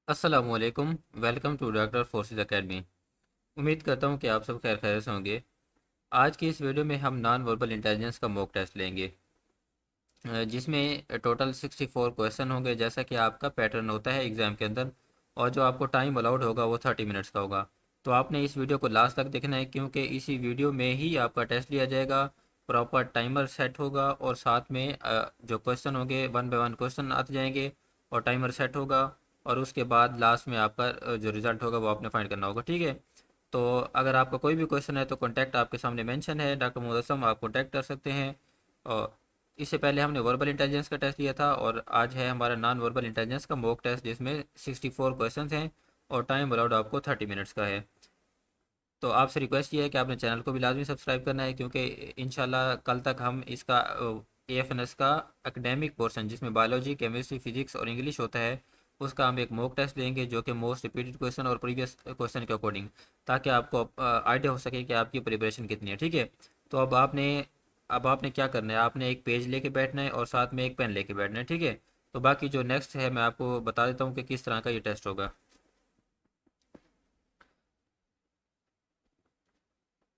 अस्सलामुअलैकुम। Welcome to Doctor Forces Academy. उम्मीद करता हूँ कि आप सब खैर खैर से होंगे। आज की इस वीडियो में हम नॉन वर्बल इंटेलिजेंस का मॉक टेस्ट लेंगे, जिसमें टोटल 64 क्वेश्चन होंगे जैसा कि आपका पैटर्न होता है एग्ज़ाम के अंदर। और जो आपको टाइम अलाउड होगा वो 30 मिनट्स का होगा। तो आपने इस वीडियो को लास्ट तक देखना है, क्योंकि इसी वीडियो में ही आपका टेस्ट लिया जाएगा। प्रॉपर टाइमर सेट होगा और साथ में जो क्वेश्चन होंगे वन बाय वन क्वेश्चन आते जाएंगे और टाइमर सेट होगा। और उसके बाद लास्ट में आपका जो रिज़ल्ट होगा वो आपने फाइंड करना होगा, ठीक है। तो अगर आपका कोई भी क्वेश्चन है तो कॉन्टैक्ट आपके सामने मेंशन है, डॉक्टर मुदस्सम, आप कॉन्टैक्ट कर सकते हैं। और इससे पहले हमने वर्बल इंटेलिजेंस का टेस्ट लिया था और आज है हमारा नॉन वर्बल इंटेलिजेंस का मॉक टेस्ट, जिसमें 64 क्वेश्चंस हैं और टाइम अलाउड आपको 30 मिनट्स का है। तो आपसे रिक्वेस्ट ये है कि आपने चैनल को भी लाजमी सब्सक्राइब करना है, क्योंकि इंशाल्लाह कल तक हम इसका AFNS का एकेडमिक पोर्शन, जिसमें बायोलॉजी, केमिस्ट्री, फिजिक्स और इंग्लिश होता है, उसका हम एक मॉक टेस्ट लेंगे जो कि मोस्ट रिपीटेड क्वेश्चन और प्रीवियस क्वेश्चन के अकॉर्डिंग, ताकि आपको आइडिया हो सके कि आपकी प्रिपरेशन कितनी है, ठीक है। तो अब आपने क्या करना है, आपने एक पेज लेके बैठना है और साथ में एक पेन लेके बैठना है, ठीक है। तो बाकी जो नेक्स्ट है मैं आपको बता देता हूँ कि किस तरह का ये टेस्ट होगा।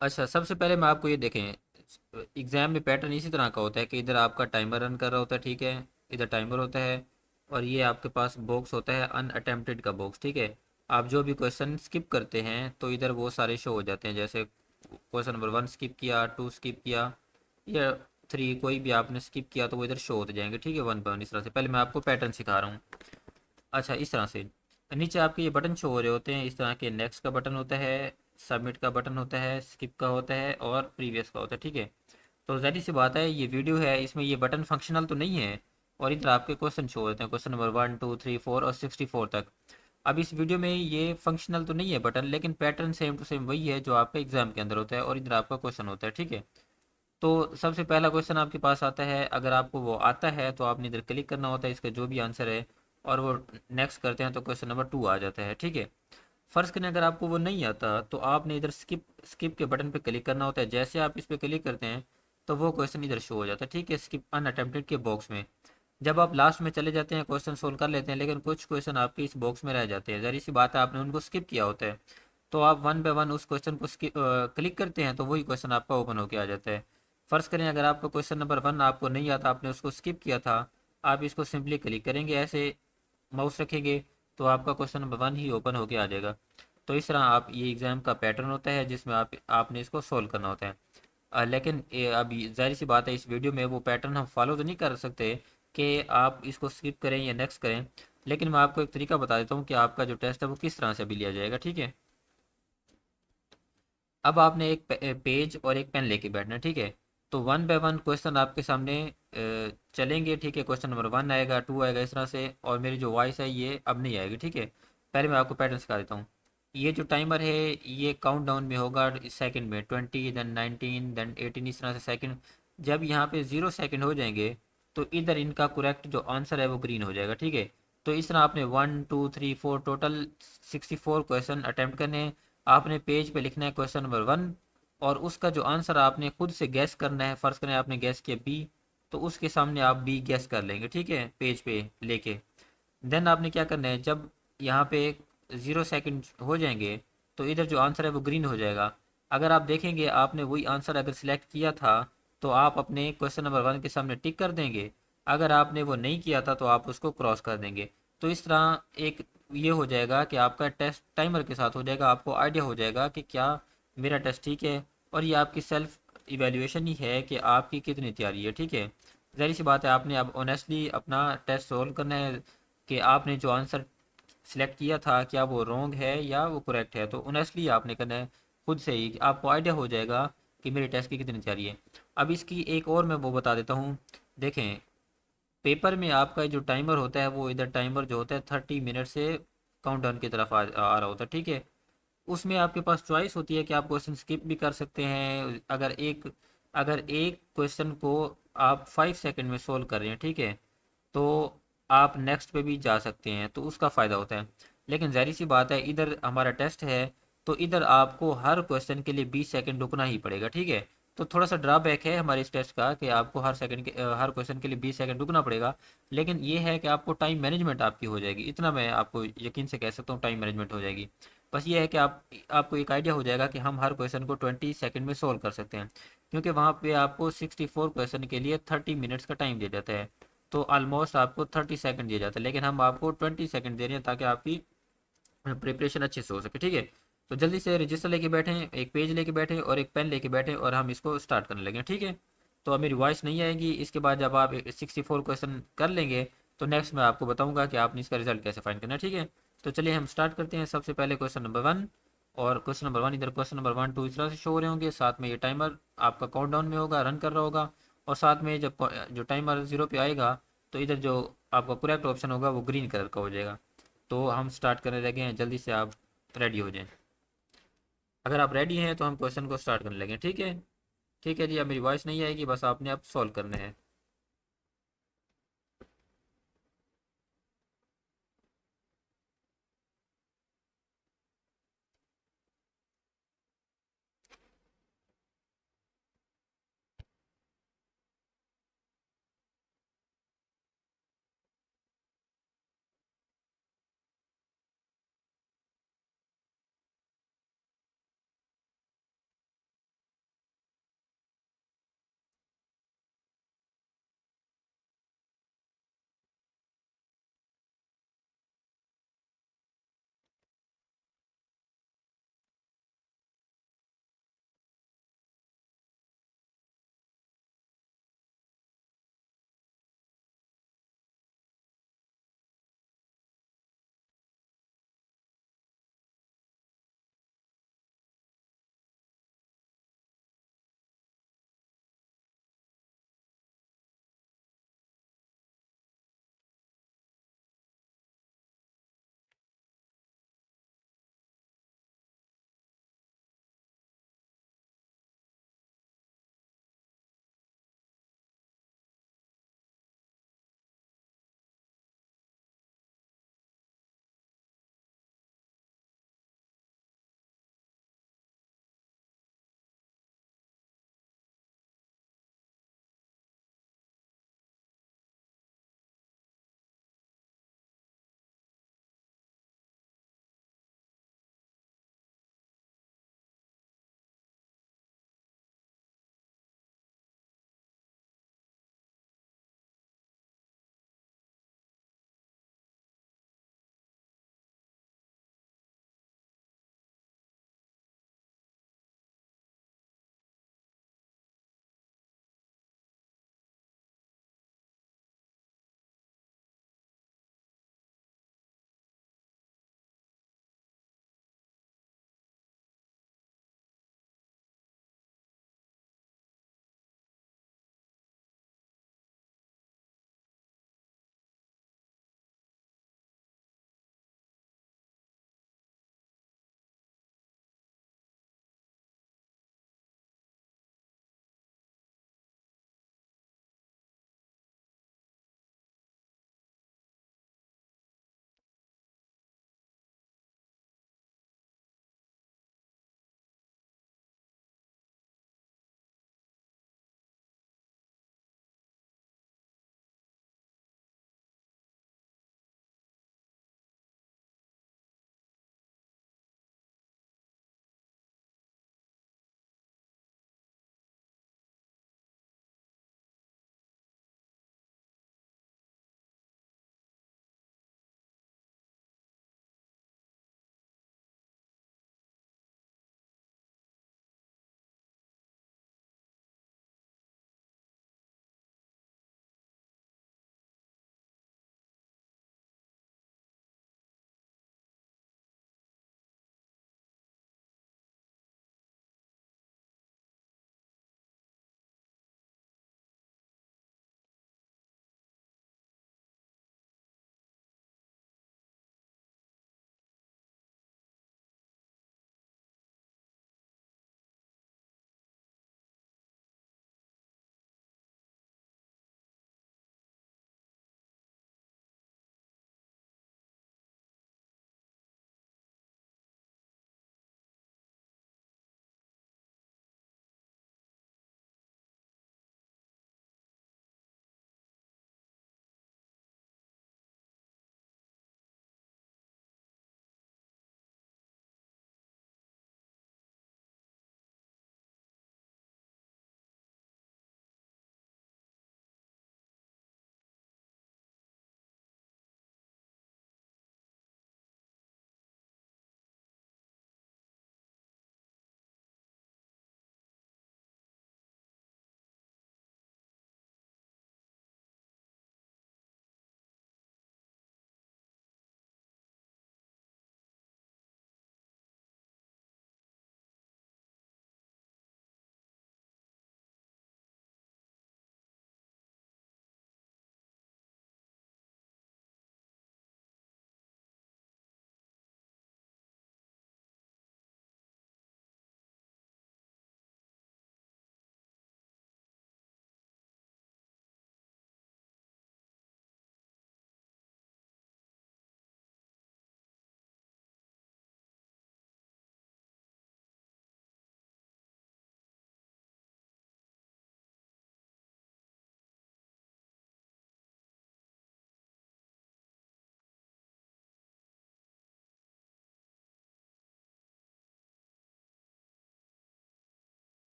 अच्छा, सबसे पहले मैं आपको ये देखें, एग्जाम में पैटर्न इसी तरह का होता है कि इधर आपका टाइमर रन कर रहा होता है, ठीक है। इधर टाइमर होता है और ये आपके पास बॉक्स होता है अनअटेम्प्टेड का बॉक्स, ठीक है। आप जो भी क्वेश्चन स्किप करते हैं तो इधर वो सारे शो हो जाते हैं, जैसे क्वेश्चन नंबर 1 स्किप किया, 2 स्किप किया या 3 कोई भी आपने स्किप किया तो वो इधर शो होते जाएंगे, ठीक है, वन बाय वन। इस तरह से पहले मैं आपको पैटर्न सिखा रहा हूँ। अच्छा, इस तरह से नीचे आपके ये बटन शो हो रहे होते हैं, इस तरह के नेक्स्ट का बटन होता है, सबमिट का बटन होता है, स्किप का होता है और प्रीवियस का होता है, ठीक है। तो ज़ाहिर सी बात है, ये वीडियो है, इसमें ये बटन फंक्शनल तो नहीं है। और इधर आपके क्वेश्चन शो होते हैं, क्वेश्चन नंबर 1 2 3 4 और 64 तक। अब इस वीडियो में ये फंक्शनल तो नहीं है बटन, लेकिन पैटर्न सेम टू सेम वही है जो आपका एग्जाम के अंदर होता है और इधर आपका क्वेश्चन होता है, ठीक है। तो सबसे पहला क्वेश्चन आपके पास आता है, अगर आपको वो आता है तो आपने इधर क्लिक करना होता है, इसका जो भी आंसर है, और वो नेक्स्ट करते हैं तो क्वेश्चन नंबर 2 आ जाता है, ठीक है। फर्स्ट करें, अगर आपको वो नहीं आता तो आपने इधर स्किप स्किप के बटन पे क्लिक करना होता है। जैसे आप इस पे क्लिक करते हैं तो वो क्वेश्चन इधर शो हो जाता है, ठीक है, स्किप अनअटेम्प्टेड के बॉक्स में। जब आप लास्ट में चले जाते हैं क्वेश्चन सोल्व कर लेते हैं, लेकिन कुछ क्वेश्चन आपके इस बॉक्स में रह जाते हैं, ज़ाहिर सी बात है आपने उनको स्किप किया होता है। तो आप वन बाय वन उस क्वेश्चन को क्लिक करते हैं तो वही क्वेश्चन आपका ओपन होकर आ जाता है। फ़र्ज़ करें, अगर आपका क्वेश्चन नंबर 1 आपको नहीं आता, आपने उसको स्किप किया था, आप इसको सिंपली क्लिक करेंगे, ऐसे माउस रखेंगे, तो आपका क्वेश्चन नंबर 1 ही ओपन होके आ जाएगा। तो इस तरह आप ये एग्ज़ाम का पैटर्न होता है जिसमें आपने इसको सोल्व करना होता है। लेकिन अभी ज़ाहिर सी बात है, इस वीडियो में वो पैटर्न हम फॉलो तो नहीं कर सकते कि आप इसको स्किप करें या नेक्स्ट करें। लेकिन मैं आपको एक तरीका बता देता हूँ कि आपका जो टेस्ट है वो किस तरह से भी लिया जाएगा, ठीक है। अब आपने एक पेज और एक पेन लेके बैठना है, ठीक है। तो वन बाय वन क्वेश्चन आपके सामने चलेंगे, ठीक है। क्वेश्चन नंबर 1 आएगा, 2 आएगा, इस तरह से। और मेरी जो वॉइस है ये अब नहीं आएगी, ठीक है। पहले मैं आपको पैटर्न सिखा देता हूँ। ये जो टाइमर है ये काउंट डाउन में होगा, सेकंड में 20, देन 19, देन 18, इस तरह से सेकंड। जब यहाँ पे 0 सेकंड हो जाएंगे तो इधर इनका करेक्ट जो आंसर है वो ग्रीन हो जाएगा, ठीक है। तो इस तरह आपने 1 2 3 4 टोटल 64 क्वेश्चन अटैम्प्ट करने हैं। आपने पेज पे लिखना है क्वेश्चन नंबर 1, और उसका जो आंसर आपने खुद से गैस करना है। फर्स्ट करें आपने गैस किया बी, तो उसके सामने आप बी गैस कर लेंगे, ठीक है, पेज पे लेके। देन आपने क्या करना है, जब यहाँ पे 0 सेकंड हो जाएंगे तो इधर जो आंसर है वो ग्रीन हो जाएगा। अगर आप देखेंगे आपने वही आंसर अगर सिलेक्ट किया था तो आप अपने क्वेश्चन नंबर 1 के सामने टिक कर देंगे। अगर आपने वो नहीं किया था तो आप उसको क्रॉस कर देंगे। तो इस तरह एक ये हो जाएगा कि आपका टेस्ट टाइमर के साथ हो जाएगा, आपको आइडिया हो जाएगा कि क्या मेरा टेस्ट ठीक है। और ये आपकी सेल्फ इवेल्युएशन ही है कि आपकी कितनी तैयारी है, ठीक है। ज़ाहिर सी बात है, आपने अब ऑनेस्टली अपना टेस्ट सोल्व करना है कि आपने जो आंसर सिलेक्ट किया था क्या वो रॉन्ग है या वो करेक्ट है। तो ऑनेस्टली आपने करना है खुद से ही, आपको आइडिया हो जाएगा कि मेरे टेस्ट की कितनी तैयारी है। अब इसकी एक और मैं वो बता देता हूँ। देखें, पेपर में आपका जो टाइमर होता है वो इधर टाइमर जो होता है 30 मिनट से काउंटडाउन की तरफ आ रहा होता है, ठीक है। उसमें आपके पास चॉइस होती है कि आप क्वेश्चन स्किप भी कर सकते हैं। अगर एक क्वेश्चन को आप 5 सेकंड में सोल्व कर रहे हैं, ठीक है, तो आप नेक्स्ट पे भी जा सकते हैं, तो उसका फ़ायदा होता है। लेकिन ज़ाहिर सी बात है, इधर हमारा टेस्ट है तो इधर आपको हर क्वेश्चन के लिए 20 सेकंड रुकना ही पड़ेगा, ठीक है। तो थोड़ा सा ड्रॉबैक है हमारे इस टेस्ट का कि आपको हर सेकंड के हर क्वेश्चन के लिए 20 सेकंड रुकना पड़ेगा। लेकिन ये है कि आपको टाइम मैनेजमेंट आपकी हो जाएगी, इतना मैं आपको यकीन से कह सकता हूँ, टाइम मैनेजमेंट हो जाएगी। बस ये है कि आपको एक आइडिया हो जाएगा कि हम हर क्वेश्चन को 20 सेकंड में सोल्व कर सकते हैं, क्योंकि वहाँ पे आपको 64 क्वेश्चन के लिए 30 मिनट्स का टाइम दिया जाता है। तो ऑलमोस्ट आपको 30 सेकंड दिया जाता है, लेकिन हम आपको 20 सेकंड दे रहे हैं ताकि आपकी प्रिपरेशन अच्छे से हो सके, ठीक है। तो जल्दी से रजिस्टर लेके बैठें, एक पेज लेके बैठें और एक पेन लेके बैठें और हम इसको स्टार्ट करने लगे, ठीक है। तो अब मेरी वॉइस नहीं आएगी, इसके बाद जब आप 64 क्वेश्चन कर लेंगे तो नेक्स्ट मैं आपको बताऊंगा कि आपने इसका रिजल्ट कैसे फाइंड करना है, ठीक है। तो चलिए हम स्टार्ट करते हैं। सबसे पहले क्वेश्चन नंबर 1, और क्वेश्चन नंबर 1 इधर, क्वेश्चन नंबर 1 2 इस तरह से शो हो रहे होंगे, साथ में ये टाइमर आपका काउंटडाउन में होगा, रन कर रहा होगा। और साथ में जब जो टाइमर 0 पे आएगा तो इधर जो आपका करेक्ट ऑप्शन होगा वो ग्रीन कलर का हो जाएगा। तो हम स्टार्ट करने लगे हैं, जल्दी से आप रेडी हो जाएं। अगर आप रेडी हैं तो हम क्वेश्चन को स्टार्ट करने लगे, ठीक है। ठीक है जी, अब मेरी वॉइस नहीं आएगी, बस आपने अब सॉल्व करने हैं।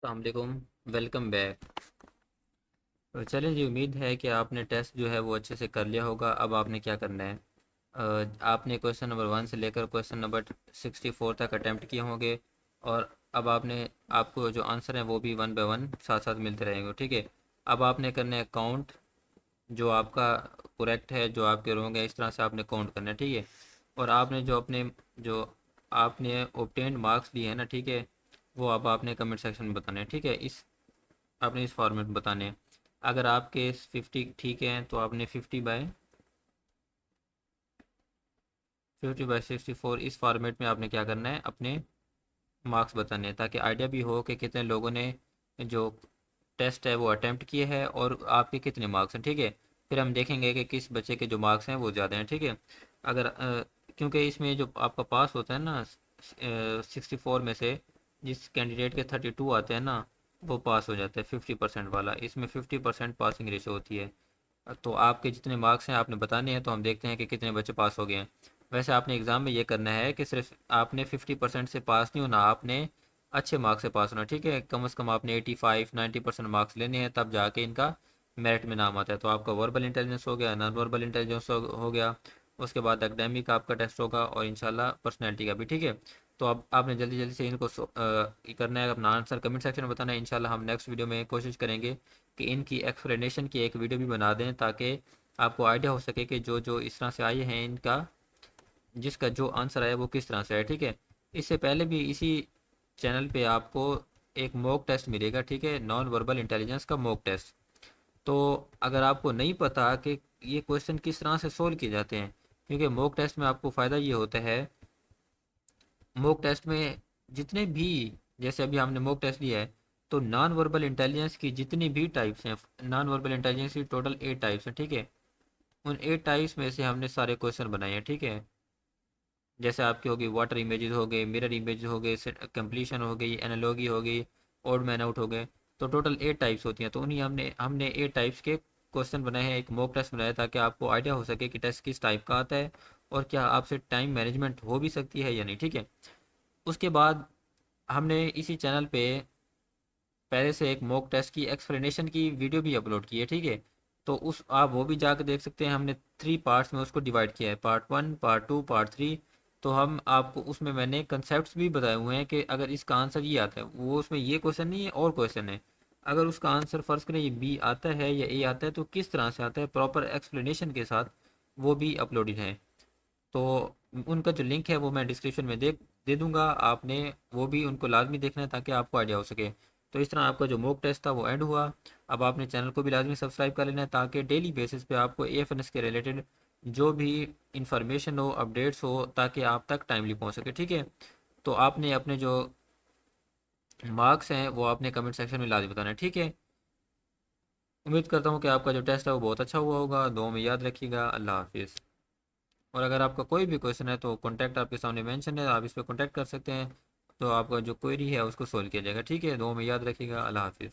अस्सलाम वेलकम बैक। तो चलें जी, उम्मीद है कि आपने टेस्ट जो है वो अच्छे से कर लिया होगा। अब आपने क्या करना है, आपने क्वेश्चन नंबर 1 से लेकर क्वेश्चन नंबर 64 तक अटैम्प्ट किए होंगे। और अब आपको जो आंसर है वो भी वन बाय वन साथ साथ मिलते रहेंगे, ठीक है। अब आपने करना है काउंट, जो आपका करेक्ट है जो आपके रॉन्ग है, इस तरह से आपने काउंट करना है, ठीक है। और आपने जो आपने ऑब्टेन्ड मार्क्स दिए हैं ना, ठीक है, वो अब आपने कमेंट सेक्शन में बताने हैं, ठीक है। आपने इस फॉर्मेट में बताने हैं। अगर आपके 50 ठीक है तो आपने 50/64 इस फॉर्मेट में आपने क्या करना है, अपने मार्क्स बताने हैं, ताकि आइडिया भी हो कि कितने लोगों ने जो टेस्ट है वो अटेम्प्ट किए हैं और आपके कितने मार्क्स हैं, ठीक है। फिर हम देखेंगे कि किस बच्चे के जो मार्क्स हैं वो ज़्यादा हैं, ठीक है। अगर क्योंकि इसमें जो आपका पास होता है ना 64 में से जिस कैंडिडेट के 32 आते हैं ना, वो पास हो जाता है 50% वाला। इसमें 50% पासिंग रेशो होती है। तो आपके जितने मार्क्स हैं आपने बताने हैं, तो हम देखते हैं कि कितने बच्चे पास हो गए हैं। वैसे आपने एग्ज़ाम में ये करना है कि सिर्फ आपने 50% से पास नहीं होना, आपने अच्छे मार्क्स से पास होना, ठीक है। कम से कम आपने 85-90% मार्क्स लेने हैं, तब जाके इनका मेरिट में नाम आता है। तो आपका वर्बल इंटेलिजेंस हो गया, नॉन वर्बल इंटेलिजेंस हो गया, उसके बाद एकेडमिक का आपका टेस्ट होगा और इंशाल्लाह पर्सनैलिटी का भी, ठीक है। तो अब आपने जल्दी जल्दी से इनको ये करना है, अपना आंसर कमेंट सेक्शन में बताना है। इंशाल्लाह हम नेक्स्ट वीडियो में कोशिश करेंगे कि इनकी एक्सप्लेनेशन की एक वीडियो भी बना दें, ताकि आपको आइडिया हो सके कि जो जो इस तरह से आए हैं इनका, जिसका जो आंसर आया वो किस तरह से है, ठीक है। इससे पहले भी इसी चैनल पे आपको एक मॉक टेस्ट मिलेगा, ठीक है, नॉन वर्बल इंटेलिजेंस का मॉक टेस्ट। तो अगर आपको नहीं पता कि ये क्वेश्चन किस तरह से सोल्व किए जाते हैं, क्योंकि मॉक टेस्ट में आपको फ़ायदा ये होता है, मॉक टेस्ट में जितने भी, जैसे अभी हमने मॉक टेस्ट लिया है, तो नॉन वर्बल इंटेलिजेंस की जितनी भी टाइप्स हैं, नॉन वर्बल इंटेलिजेंस की टोटल 8 टाइप्स हैं, ठीक है। उन 8 टाइप्स में से हमने सारे क्वेश्चन बनाए हैं, ठीक है। जैसे आपकी होगी वाटर इमेजेस हो गए, मिरर इमेज हो गए, कंप्लीशन हो गई, एनालॉगी हो गई, ओड मैन आउट हो गए। तो टोटल 8 टाइप्स होती हैं, तो उन्हीं हमने हमने 8 टाइप्स के क्वेश्चन बनाए हैं, एक मॉक टेस्ट बनाया है, ताकि आपको आइडिया हो सके कि टेस्ट किस टाइप का आता है और क्या आपसे टाइम मैनेजमेंट हो भी सकती है या नहीं, ठीक है। उसके बाद हमने इसी चैनल पे पहले से एक मॉक टेस्ट की एक्सप्लेनेशन की वीडियो भी अपलोड की है, ठीक है। तो उस आप वो भी जाकर देख सकते हैं। हमने 3 पार्ट्स में उसको डिवाइड किया है, पार्ट 1, पार्ट 2, पार्ट 3। तो हम आपको उसमें मैंने कंसेप्ट्स भी बताए हुए हैं कि अगर इसका आंसर ये आता है, वो उसमें ये क्वेश्चन नहीं है और क्वेश्चन है, अगर उसका आंसर फ़र्ज़ करें ये बी आता है या ए आता है, तो किस तरह से आता है प्रॉपर एक्सप्लेनेशन के साथ, वो भी अपलोडेड है। तो उनका जो लिंक है वो मैं डिस्क्रिप्शन में दे दे दूंगा, आपने वो भी उनको लाजमी देखना है, ताकि आपको आइडिया हो सके। तो इस तरह आपका जो मॉक टेस्ट था वो एंड हुआ। अब आपने चैनल को भी लाजमी सब्सक्राइब कर लेना है, ताकि डेली बेसिस पे आपको एएफएनएस के रिलेटेड जो भी इंफॉर्मेशन हो, अपडेट्स हो, ताकि आप तक टाइमली पहुंच सके, ठीक है। तो आपने अपने जो मार्क्स हैं वो आपने कमेंट सेक्शन में लाजमी बताना है, ठीक है। उम्मीद करता हूँ कि आपका जो टेस्ट है वो बहुत अच्छा हुआ होगा। दुआ में याद रखिएगा। अल्लाह हाफिज़। और अगर आपका कोई भी क्वेश्चन है तो कॉन्टैक्ट आपके सामने मेंशन है, आप इस पर कॉन्टैक्ट कर सकते हैं। तो आपका जो क्वेरी है उसको सोल्व किया जाएगा, ठीक है। दुआ में याद रखिएगा। अल्लाह हाफिज़।